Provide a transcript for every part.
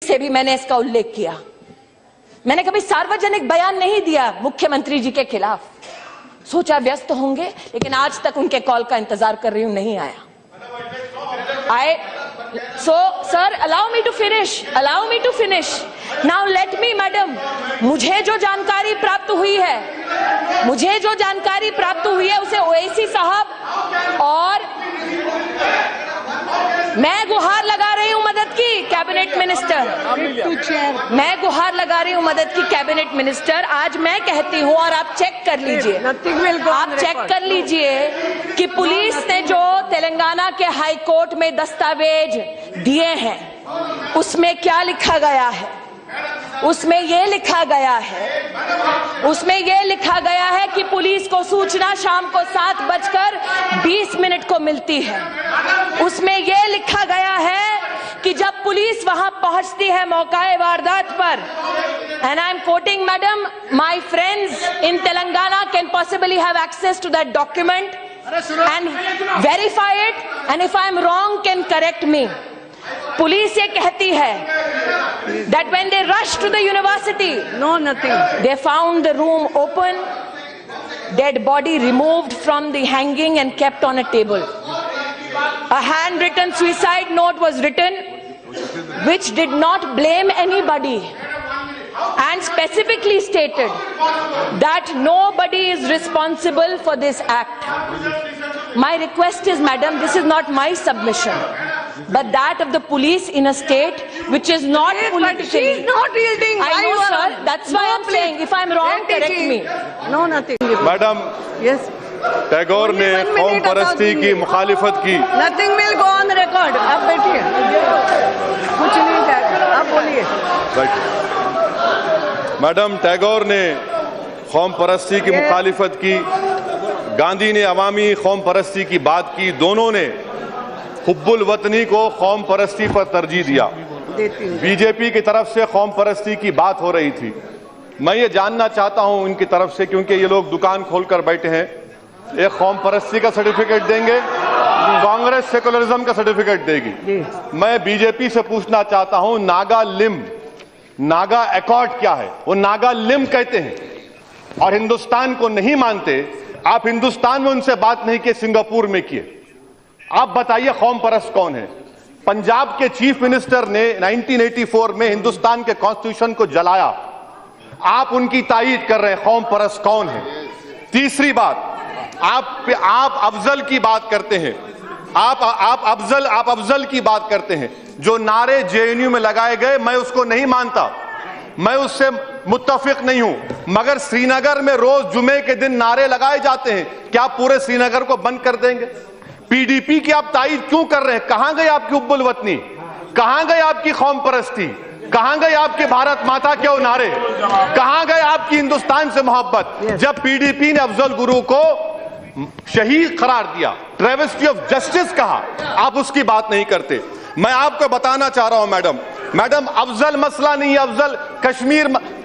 से भी मैंने इसका उल्लेख किया। मैंने कभी सार्वजनिक बयान नहीं दिया मुख्यमंत्री जी के खिलाफ। सोचा व्यस्त होंगे, लेकिन आज तक उनके कॉल का इंतजार कर रही हूं, नहीं आया। Sir, allow me to finish. Now let me, madam, मुझे जो जानकारी प्राप्त हुई है उसे ओवैसी साहब और मैं गुहार लगा रही हूं मदद की कैबिनेट मिनिस्टर। आज मैं कहती हूं और आप चेक कर लीजिए, कि पुलिस ने जो तेलंगाना के हाई कोर्ट में दस्तावेज दिए हैं उसमें क्या लिखा गया है। उसमें यह लिखा गया है कि पुलिस को सूचना शाम को 7:20 को मिलती है। उसमें यह लिखा गया है कि जब पुलिस वहां पहुंचती है मौकाए वारदात पर, and I am quoting, madam, my friends in Telangana can possibly have access to that document and verify it, and if I am wrong can correct me. Police ये कहती है that when they rushed to the university, they found the room open, dead body removed from the hanging and kept on a table. A handwritten suicide note was written which did not blame anybody and specifically stated that nobody is responsible for this act. My request is, madam, this is not my submission, but that of the police in a state which is not politically. She is not yielding. I know, sir. That's why I'm saying, if I'm wrong, correct me. No, nothing. Madam, Yes. Tagore ने कौम परस्ती की मुखालिफत की। Nothing will go on record. आप बैठिए, कुछ नहीं जाएगा, आप बोलिए। मैडम, टैगोर ने कौम परस्ती की मुखालिफत की, गांधी ने अवामी कौम परस्ती की बात की। दोनों ने हुब्बुल वतनी को कौम परस्ती पर तरजीह दिया। बीजेपी की तरफ से कौम परस्ती की बात हो रही थी। मैं ये जानना चाहता हूं इनकी तरफ से, क्योंकि ये लोग दुकान खोलकर बैठे हैं, एक कौम परस्ती का सर्टिफिकेट देंगे, कांग्रेस सेकुलरिज्म का सर्टिफिकेट देगी। मैं बीजेपी से पूछना चाहता हूं, नागा एकॉर्ड क्या है? वो नागा लिम कहते हैं और हिंदुस्तान को नहीं मानते। आप हिंदुस्तान में उनसे बात नहीं किए, सिंगापुर में किए। आप बताइए कौम परस्त कौन है? पंजाब के चीफ मिनिस्टर ने 1984 में हिंदुस्तान के कॉन्स्टिट्यूशन को जलाया। आप उनकी तायीद कर रहे हैं, कौम परस्त कौन है? तीसरी बात, आप अफजल की बात करते हैं, आप अफजल की बात करते हैं। जो नारे जेएनयू में लगाए गए, मैं उसको नहीं मानता, मैं उससे मुत्तफिक नहीं हूं, मगर श्रीनगर में रोज जुमे के दिन नारे लगाए जाते हैं। क्या आप पूरे श्रीनगर को बंद कर देंगे? पीडीपी की आप तायीद क्यों कर रहे हैं? कहां गए आपकी हुब्बुल वतनी? कहां गए आपकी कौम परस्ती? कहां गए आपके भारत माता के वो नारे? कहां गए आपकी हिंदुस्तान से मोहब्बत? जब पीडीपी ने अफजल गुरु को शहीद करार दिया, ट्रेविस्टी ऑफ जस्टिस कहा, आप उसकी बात नहीं करते। मैं आपको बताना चाह रहा हूं मैडम, अफजल मसला नहीं है। अफजल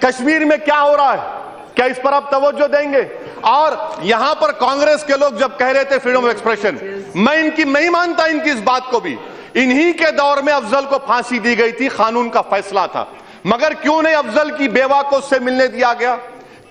कश्मीर में क्या हो रहा है, क्या इस पर आप तवज्जो देंगे? और यहां पर कांग्रेस के लोग जब कह रहे थे फ्रीडम ऑफ एक्सप्रेशन, मैं नहीं मानता इनकी इस बात को भी। इन्हीं के दौर में अफजल को फांसी दी गई थी, कानून का फैसला था, मगर क्यों नहीं अफजल की बेवा को उससे मिलने दिया गया?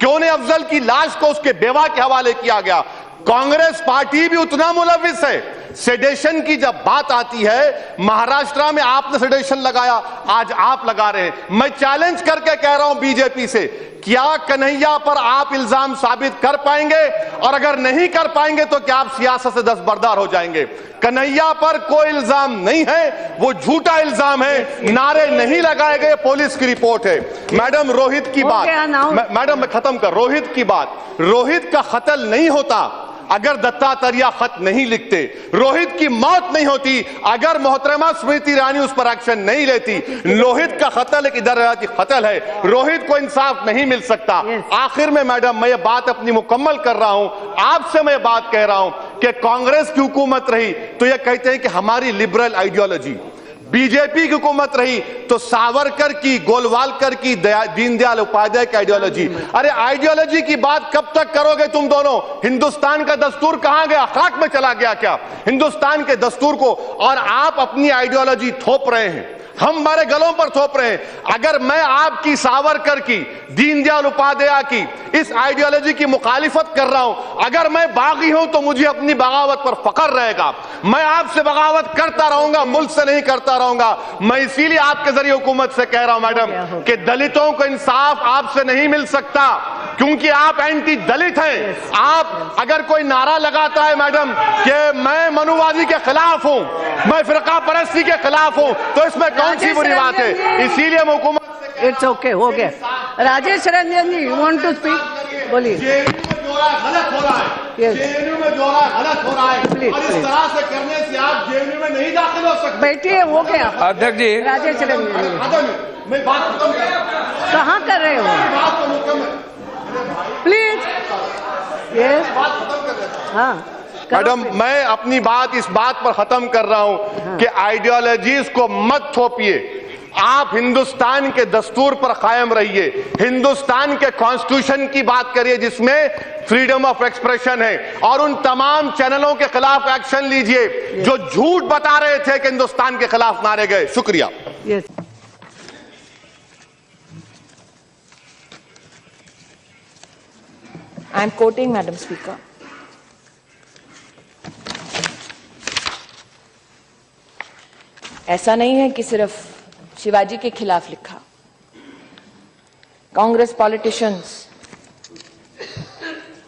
क्यों नहीं अफजल की लाश को उसके बेवा के हवाले किया गया? कांग्रेस पार्टी भी उतना मुलविस है। सेडेशन की जब बात आती है, महाराष्ट्र में आपने सेडेशन लगाया, आज आप लगा रहे हैं। मैं चैलेंज करके कह रहा हूं बीजेपी से, क्या कन्हैया पर आप इल्जाम साबित कर पाएंगे? और अगर नहीं कर पाएंगे तो क्या आप सियासत से दस्तबरदार हो जाएंगे? कन्हैया पर कोई इल्जाम नहीं है, वो झूठा इल्जाम है, नारे नहीं लगाए गए, पुलिस की रिपोर्ट है। मैडम, रोहित की बात, मैडम मैं खत्म कर, रोहित की बात, रोहित का कत्ल नहीं होता अगर दत्तात्रेय खत नहीं लिखते, रोहित की मौत नहीं होती अगर मोहतरमा स्मृति ईरानी उस पर एक्शन नहीं लेती। रोहित का कत्ल एक इदाराती कत्ल है, रोहित को इंसाफ नहीं मिल सकता। आखिर में मैडम, मैं ये बात अपनी मुकम्मल कर रहा हूं, आपसे मैं बात कह रहा हूं कि कांग्रेस की हुकूमत रही तो ये कहते हैं कि हमारी लिबरल आइडियोलॉजी, बीजेपी की हुकूमत रही तो सावरकर की, गोलवालकर की, दीनदयाल उपाध्याय की आइडियोलॉजी। अरे आइडियोलॉजी की बात कब तक करोगे तुम दोनों? हिंदुस्तान का दस्तूर कहां गया? खाक में चला गया क्या हिंदुस्तान के दस्तूर को? और आप अपनी आइडियोलॉजी थोप रहे हैं, हम हमारे गलों पर थोप रहे हैं। अगर मैं आपकी सावरकर की, दीनदयाल उपाध्याय की इस आइडियोलॉजी की मुखालिफत कर रहा हूं, अगर मैं बागी हूं तो मुझे अपनी बगावत पर फख्र रहेगा। मैं आपसे बगावत करता रहूंगा, मुल्क से नहीं करता रहूंगा। मैं इसीलिए आपके जरिए हुकूमत से कह रहा हूं मैडम कि दलितों को इंसाफ आपसे नहीं मिल सकता, क्योंकि आप एंटी दलित हैं। आप अगर कोई नारा लगाता है मैडम कि मैं मनुवादी के खिलाफ हूं, मैं फिरका परस्ती के खिलाफ हूं, तो इसमें कौन सी बुरी बात है? इसीलिए हम हुकूमत से इट्स ओके, हो गया। राजेश रंजन जी, यू वांट टू स्पीक, बोलिए। गलत हो रहा है, जेएनयू में जो गलत हो रहा है, और इस तरह से करने से आप जेएनयू में नहीं दाखिल हो सकते। बैठिए, हो गया। अध्यक्ष जी, राजेश रंजन जी, मैं बात खत्म कर रहा हूं। कहाँ कर रहे हो? बात तो मुकम्मल, प्लीज। यस, बात खत्म कर देता हूं। हाँ मैडम, मैं अपनी बात इस बात पर खत्म कर रहा हूं कि आइडियोलॉजीज को मत थोपिए। आप हिंदुस्तान के दस्तूर पर कायम रहिए, हिंदुस्तान के कॉन्स्टिट्यूशन की बात करिए जिसमें फ्रीडम ऑफ एक्सप्रेशन है, और उन तमाम चैनलों के खिलाफ एक्शन लीजिए जो झूठ बता रहे थे कि हिंदुस्तान के खिलाफ मारे गए। शुक्रिया। Yes. I am quoting madam speaker. ऐसा नहीं है कि सिर्फ शिवाजी के खिलाफ लिखा। Congress politicians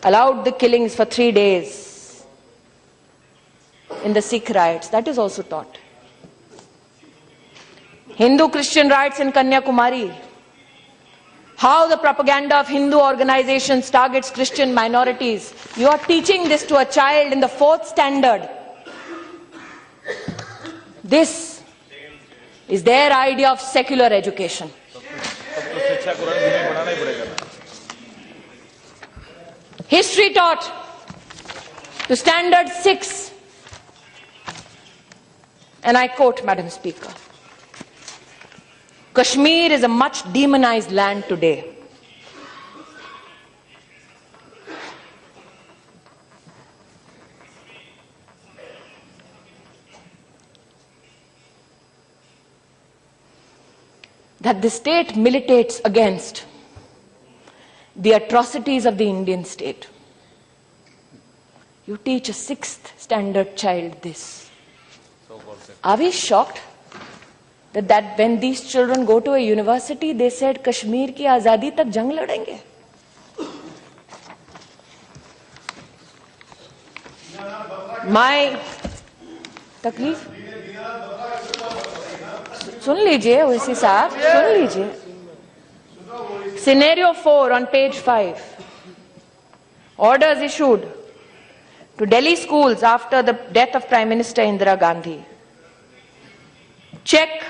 allowed the killings for 3 days in the Sikh riots. That is also taught. Hindu-Christian riots in Kanyakumari. How the propaganda of Hindu organizations targets Christian minorities. You are teaching this to a child in the 4th standard. This is their idea of secular education. History taught to standard 6, and I quote, Madam Speaker, Kashmir is a much demonized land today. That the state militates against the atrocities of the Indian state. You teach a 6th standard child this. Are we shocked that when these children go to a university, they said Kashmir ki azadi tak jang ladenge? My तकलीफ सुन लीजिए, ओवैसी साहब सुन लीजिए। Scenario 4 on page 5. Orders issued to Delhi schools after the death of Prime Minister Indira Gandhi. Check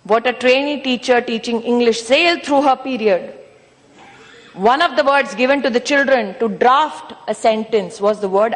what a trainee teacher teaching English sailed through her period. One of the words given to the children to draft a sentence was the word